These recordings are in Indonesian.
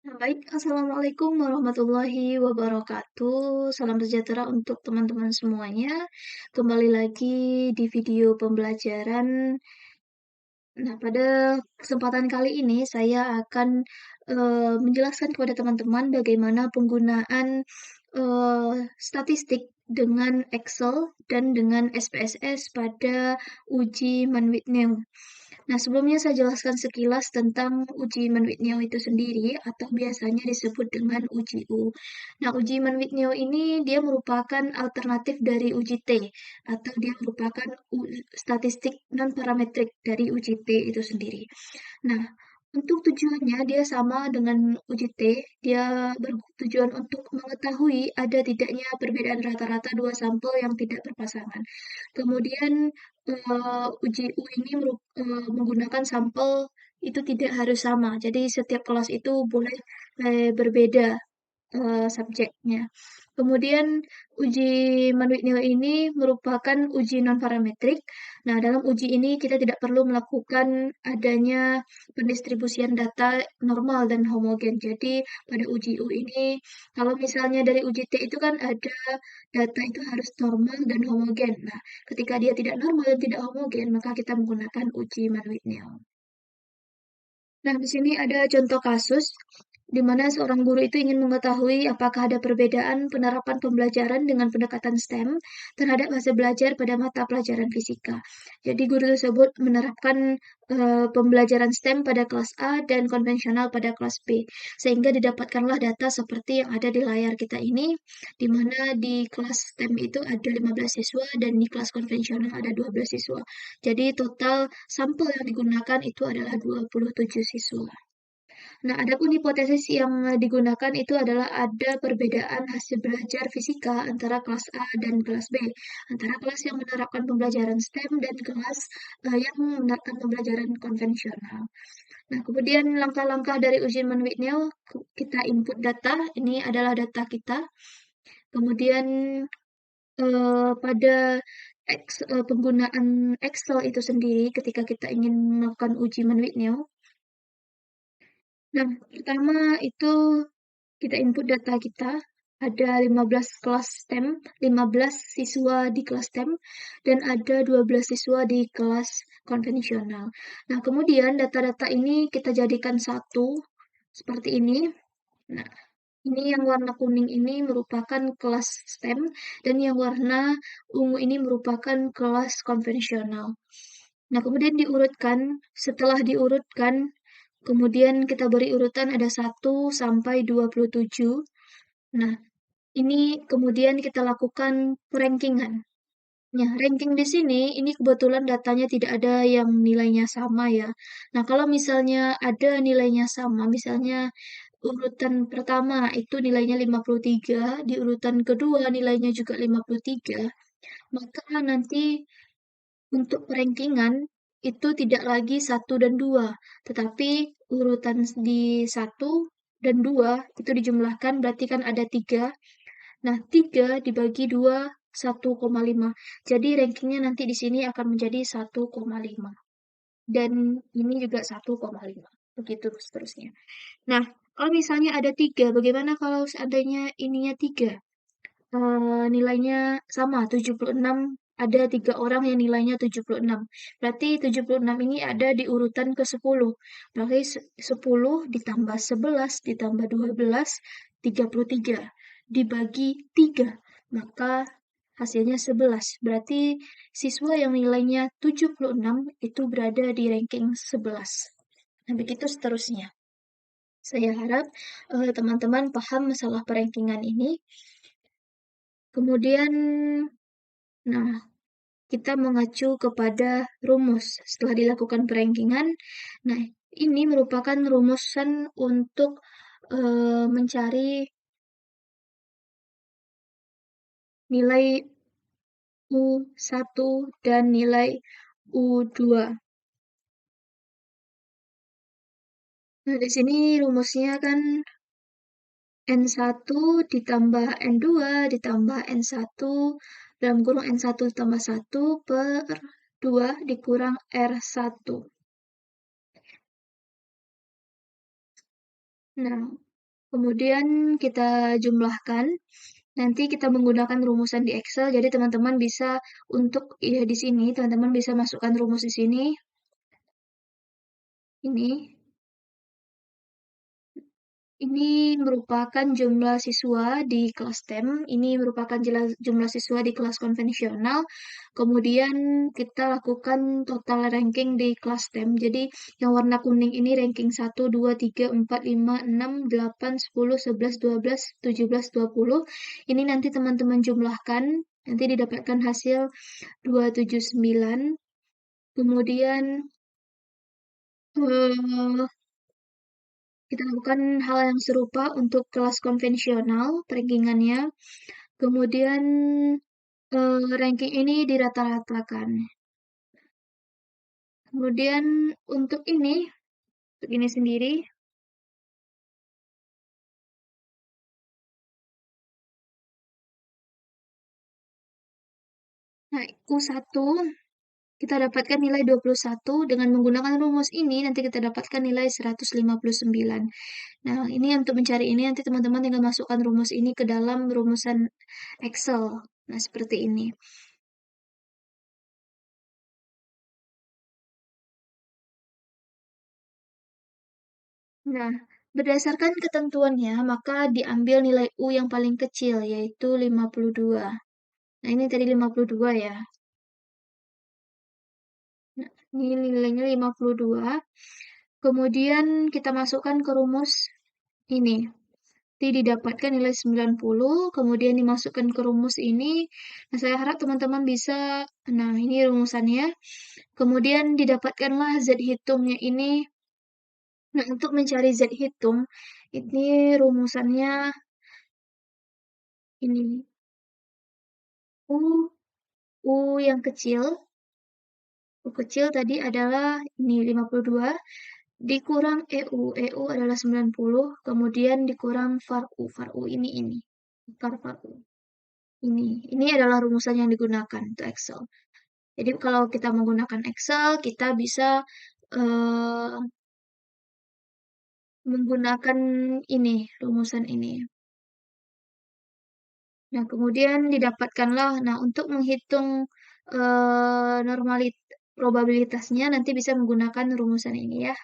Baik, Assalamualaikum warahmatullahi wabarakatuh. Salam sejahtera untuk teman-teman semuanya. Kembali lagi di video pembelajaran. Nah, pada kesempatan kali ini saya akan menjelaskan kepada teman-teman bagaimana penggunaan statistik dengan Excel dan dengan SPSS pada uji Manwitney. Nah, sebelumnya saya jelaskan sekilas tentang uji Manwitney itu sendiri atau biasanya disebut dengan uji U. Nah, uji Manwitney ini dia merupakan alternatif dari uji T atau dia merupakan statistik non-parametrik dari uji T itu sendiri. Nah, untuk tujuannya dia sama dengan uji T, dia bertujuan untuk mengetahui ada tidaknya perbedaan rata-rata dua sampel yang tidak berpasangan. Kemudian uji U ini menggunakan sampel itu tidak harus sama. Jadi setiap kelas itu boleh berbeda subjeknya. Kemudian uji Manwitney ini merupakan uji non-parametrik. Nah, dalam uji ini kita tidak perlu melakukan adanya pendistribusian data normal dan homogen. Jadi pada uji U ini, kalau misalnya dari uji T itu kan ada data itu harus normal dan homogen. Nah, ketika dia tidak normal dan tidak homogen, maka kita menggunakan uji Manwitney. Nah, di sini ada contoh kasus di mana seorang guru itu ingin mengetahui apakah ada perbedaan penerapan pembelajaran dengan pendekatan STEM terhadap hasil belajar pada mata pelajaran fisika. Jadi guru tersebut menerapkan pembelajaran STEM pada kelas A dan konvensional pada kelas B, sehingga didapatkanlah data seperti yang ada di layar kita ini, di mana di kelas STEM itu ada 15 siswa dan di kelas konvensional ada 12 siswa. Jadi total sampel yang digunakan itu adalah 27 siswa. Nah, adapun hipotesis yang digunakan itu adalah ada perbedaan hasil belajar fisika antara kelas A dan kelas B, antara kelas yang menerapkan pembelajaran STEM dan kelas yang menerapkan pembelajaran konvensional. Nah, kemudian langkah-langkah dari ujian Manwitney, kita input data, ini adalah data kita. Kemudian pada penggunaan Excel itu sendiri ketika kita ingin melakukan uji Manwitney. Nah, pertama itu kita input data kita, ada 15 kelas STEM, 15 siswa di kelas STEM, dan ada 12 siswa di kelas konvensional. Nah, kemudian data-data ini kita jadikan satu, seperti ini. Nah, ini yang warna kuning ini merupakan kelas STEM, dan yang warna ungu ini merupakan kelas konvensional. Nah, kemudian diurutkan, setelah diurutkan, kemudian kita beri urutan ada 1 sampai 27. Nah, ini kemudian kita lakukan rankingan. Nah, ranking di sini, ini kebetulan datanya tidak ada yang nilainya sama ya. Nah, kalau misalnya ada nilainya sama, misalnya urutan pertama itu nilainya 53, di urutan kedua nilainya juga 53, maka nanti untuk rankingan itu tidak lagi 1 dan 2, tetapi urutan di 1 dan 2 itu dijumlahkan berarti kan ada 3. Nah, 3 dibagi 2, 1,5. Jadi rankingnya nanti di sini akan menjadi 1,5. Dan ini juga 1,5. Begitu seterusnya. Nah, kalau misalnya ada 3, bagaimana kalau seandainya ininya 3? Nilainya sama, 76, ada 3 orang yang nilainya 76. Berarti 76 ini ada di urutan ke-10. Berarti 10 ditambah 11 ditambah 12, 33. Dibagi 3, maka hasilnya 11. Berarti siswa yang nilainya 76 itu berada di ranking 11. Nah, begitu seterusnya. Saya harap teman-teman paham masalah perankingan ini. Kemudian, nah, kita mengacu kepada rumus setelah dilakukan perankingan. Nah, ini merupakan rumusan untuk mencari nilai U1 dan nilai U2. Nah, di sini rumusnya kan N1 ditambah N2 ditambah N1 dalam kurung N1 tambah 1 per 2 dikurang R1. Nah, Kemudian kita jumlahkan. Nanti kita menggunakan rumusan di Excel. Jadi teman-teman bisa untuk ya di sini teman-teman bisa masukkan rumus di sini. Ini Ini merupakan jumlah siswa di kelas STEM, ini merupakan jumlah siswa di kelas konvensional. Kemudian kita lakukan total ranking di kelas STEM. Jadi yang warna kuning ini ranking 1, 2, 3, 4, 5, 6, 8, 10, 11, 12, 17, 20. Ini nanti teman-teman jumlahkan, nanti didapatkan hasil 279. Kemudian eh, kita lakukan hal yang serupa untuk kelas konvensional, rankingannya. Kemudian ranking ini dirata-ratakan. Kemudian untuk ini sendiri, nah Q1 kita dapatkan nilai 21 dengan menggunakan rumus ini nanti kita dapatkan nilai 159. Nah, ini untuk mencari ini nanti teman-teman tinggal masukkan rumus ini ke dalam rumusan Excel. Nah, seperti ini. Nah, berdasarkan ketentuannya, maka diambil nilai U yang paling kecil, yaitu 52. Nah, ini tadi 52 ya. Nah, ini nilainya 52. Kemudian kita masukkan ke rumus ini. Nanti didapatkan nilai 90, kemudian dimasukkan ke rumus ini. Nah, saya harap teman-teman bisa, nah ini rumusannya. Kemudian didapatkanlah Z hitungnya ini. Nah, untuk mencari Z hitung, ini rumusannya ini. U, U yang kecil, U kecil tadi adalah ini 52, dikurang EU, EU adalah 90, kemudian dikurang var U, var U ini. Var U. Ini adalah rumusan yang digunakan untuk Excel. Jadi kalau kita menggunakan Excel, kita bisa eh, menggunakan ini, rumusan ini. Nah, kemudian didapatkanlah, nah untuk menghitung probabilitasnya nanti bisa menggunakan rumusan ini ya,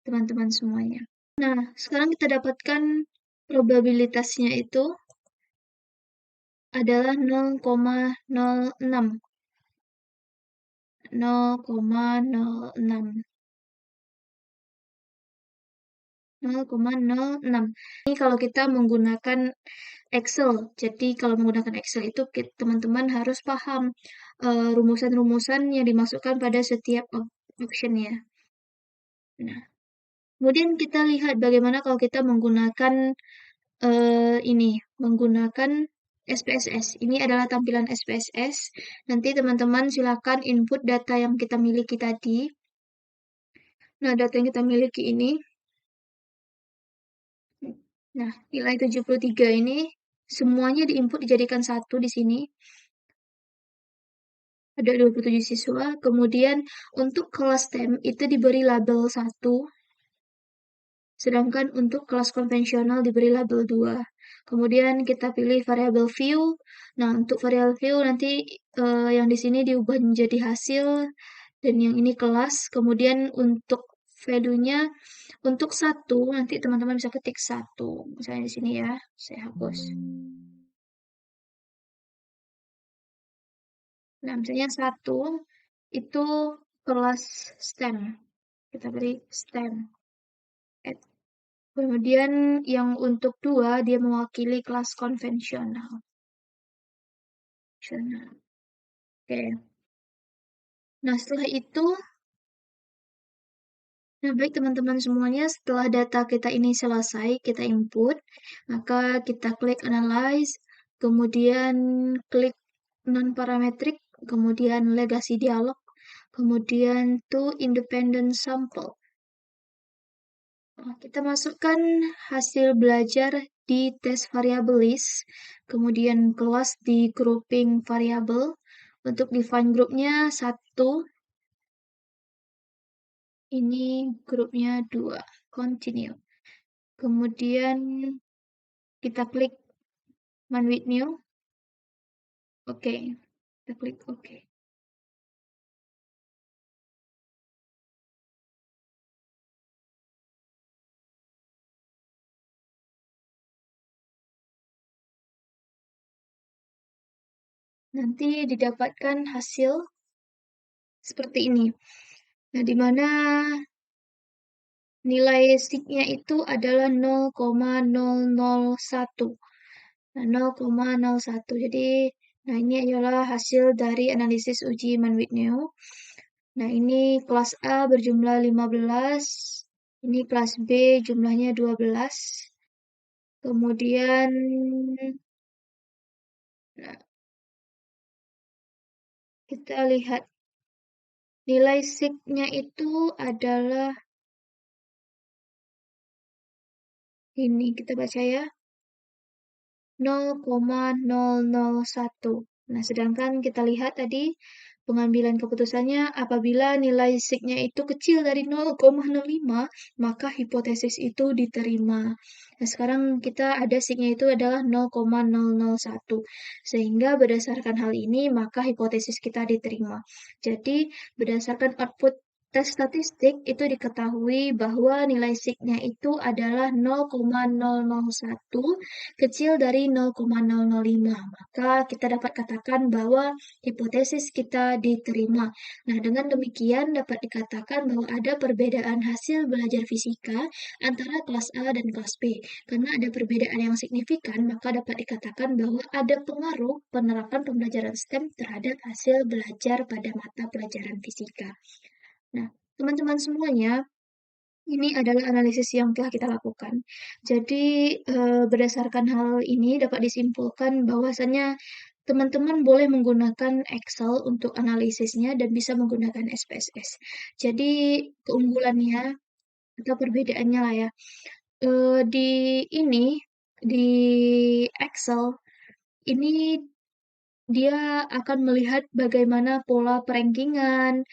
teman-teman semuanya. Nah, sekarang kita dapatkan probabilitasnya itu adalah 0,06. 0,06. 0,06. Ini kalau kita menggunakan Excel. Jadi kalau menggunakan Excel itu teman-teman harus paham rumusan-rumusan yang dimasukkan pada setiap optionnya. Nah, kemudian kita lihat bagaimana kalau kita menggunakan menggunakan SPSS. Ini adalah tampilan SPSS. Nanti teman-teman silakan input data yang kita miliki tadi. Nah, data yang kita miliki ini. Nah, nilai 73 ini semuanya diinput dijadikan satu di sini. Ada 27 siswa. Kemudian untuk kelas STEM itu diberi label 1. Sedangkan untuk kelas konvensional diberi label 2. Kemudian kita pilih variabel view. Nah, untuk variabel view nanti yang di sini diubah menjadi hasil dan yang ini kelas. Kemudian untuk value-nya untuk 1 nanti teman-teman bisa ketik 1. Misalnya di sini ya, saya hapus. Nah, misalnya 1 itu kelas STEM. Kita beri STEM. Kemudian yang untuk 2 dia mewakili kelas konvensional. Oke. Nah, setelah itu, nah baik teman-teman semuanya, setelah data kita ini selesai, kita input, maka kita klik Analyze, kemudian klik Non-Parametric, kemudian Legacy Dialog, kemudian to Independent Sample. Nah, kita masukkan hasil belajar di tes variable list, kemudian kelas di grouping variable. Untuk define grupnya 1, ini grupnya 2, continue. kemudian kita klik Man with New, oke, kita klik oke. Nanti didapatkan hasil seperti ini. Nah, di mana nilai SIG-nya itu adalah 0,001. Nah, 0,01. Jadi, nah ini adalah hasil dari analisis uji Manwitney. Nah, ini kelas A berjumlah 15, ini kelas B jumlahnya 12. Kemudian nah, kita lihat nilai SIG-nya itu adalah ini, kita baca ya, 0,001. Nah, sedangkan kita lihat tadi pengambilan keputusannya apabila nilai SIG-nya itu kecil dari 0,05, maka hipotesis itu diterima. Nah, sekarang kita ada SIG-nya itu adalah 0,001. Sehingga berdasarkan hal ini, maka hipotesis kita diterima. Jadi, berdasarkan output tes statistik itu diketahui bahwa nilai SIG-nya itu adalah 0,001 kecil dari 0,005. Maka kita dapat katakan bahwa hipotesis kita diterima. Nah, dengan demikian dapat dikatakan bahwa ada perbedaan hasil belajar fisika antara kelas A dan kelas B. Karena ada perbedaan yang signifikan, maka dapat dikatakan bahwa ada pengaruh penerapan pembelajaran STEM terhadap hasil belajar pada mata pelajaran fisika. Nah, teman-teman semuanya, ini adalah analisis yang telah kita lakukan. Jadi, berdasarkan hal ini dapat disimpulkan bahwasannya teman-teman boleh menggunakan Excel untuk analisisnya dan bisa menggunakan SPSS. Jadi, keunggulannya atau perbedaannya lah ya, di ini, di Excel, ini dia akan melihat bagaimana pola perankingan,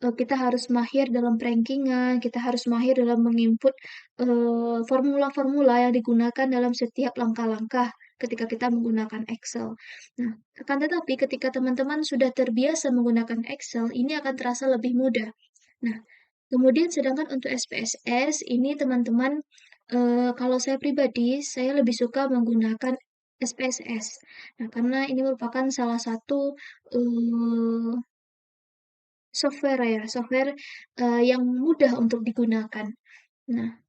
kita harus mahir dalam perankingan, kita harus mahir dalam menginput formula-formula yang digunakan dalam setiap langkah-langkah ketika kita menggunakan Excel. Nah, akan tetapi ketika teman-teman sudah terbiasa menggunakan Excel, ini akan terasa lebih mudah. Nah, kemudian sedangkan untuk SPSS ini teman-teman, kalau saya pribadi, saya lebih suka menggunakan SPSS. Nah, karena ini merupakan salah satu eh, software, yang mudah untuk digunakan. Nah,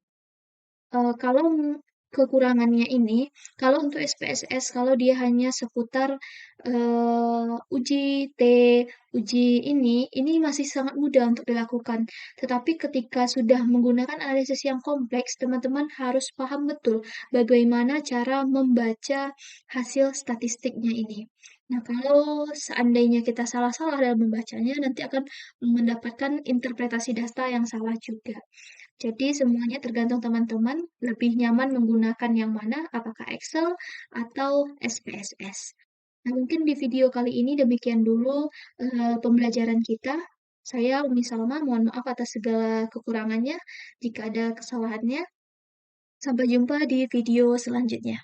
kalau kekurangannya ini, kalau untuk SPSS, kalau dia hanya seputar, uji T, uji ini masih sangat mudah untuk dilakukan. Tetapi ketika sudah menggunakan analisis yang kompleks, teman-teman harus paham betul bagaimana cara membaca hasil statistiknya ini. Nah, kalau seandainya kita salah-salah dalam membacanya, nanti akan mendapatkan interpretasi data yang salah juga. Jadi semuanya tergantung teman-teman lebih nyaman menggunakan yang mana, apakah Excel atau SPSS. Nah, mungkin di video kali ini demikian dulu pembelajaran kita. Saya Umi Salma, mohon maaf atas segala kekurangannya. Jika ada kesalahannya, sampai jumpa di video selanjutnya.